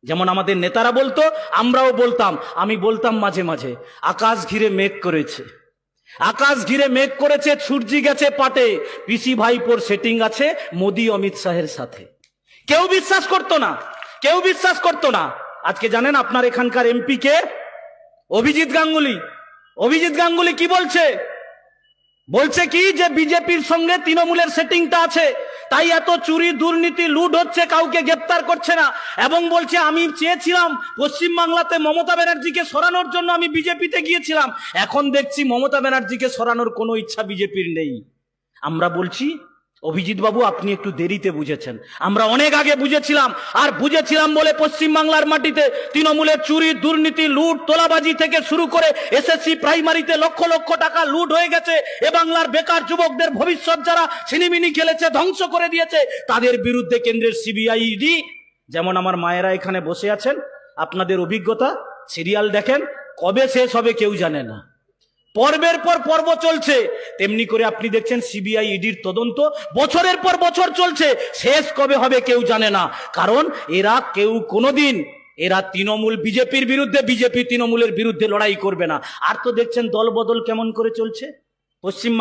যেমন আমাদের নেতারা বলতো, আমরাও বলতাম, আমি বলতাম মাঝে মাঝে, আকাশ ঘিরে মেঘ করেছে, আকাশ ঘিরে মেঘ করেছে, সূর্যি গেছে পাটে, পিসি ভাইপোর সেটিং আছে মোদি অমিত শাহের সাথে। কেউ বিশ্বাস করতো না, কেউ বিশ্বাস করতো না। আজকে জানেন আপনার এখানকার এমপি কে? অভিজিৎ গাঙ্গুলি। অভিজিৎ গাঙ্গুলি কি বলছে? বলছে কি যে বিজেপির সঙ্গে তৃণমূলের সেটিংটা আছে, তাই এত চুরি দুর্নীতি লুট হচ্ছে, কাউকে গ্রেপ্তার করছে না। এবং বলছে আমি চেয়েছিলাম পশ্চিমবাংলাতে মমতা ব্যানার্জিকে সরানোর জন্য, আমি বিজেপিতে গিয়েছিলাম, এখন দেখছি মমতা ব্যানার্জিকে সরানোর কোনো ইচ্ছা বিজেপির নেই। আমরা বলছি অভিজিৎ বাবু আপনি একটু দেরিতে বুঝেছেন, আমরা অনেক আগে বুঝেছিলাম। আর বুঝেছিলাম বলে পশ্চিমবাংলার মাটিতে তৃণমূলের চুরি দুর্নীতি লুট তোলাবাজি থেকে শুরু করে এসএসসি প্রাইমারিতে লক্ষ লক্ষ টাকা লুট হয়ে গেছে। এ বাংলার বেকার যুবকদের ভবিষ্যৎ যারা ছিনিমিনি খেলেছে, ধ্বংস করে দিয়েছে, তাদের বিরুদ্ধে কেন্দ্রের সিবিআই ইডি। যেমন আমার মায়েরা এখানে বসে আছেন, আপনাদের অভিজ্ঞতা সিরিয়াল দেখেন, কবে শেষ হবে কেউ জানে না, পর্বের পর পর্ব চলছে। তেমনি করে আপনি দেখছেন সিবিআই ইডির তদন্ত বছরের পর বছর চলছে, শেষ কবে হবে কেউ জানে না। কারণ এরা কেউ কোনোদিন, এরা তৃণমূল বিজেপির বিরুদ্ধে, বিজেপি তৃণমূলের বিরুদ্ধে লড়াই করবে না। আর তো দেখছেন দল বদল কেমন করে চলছে পশ্চিম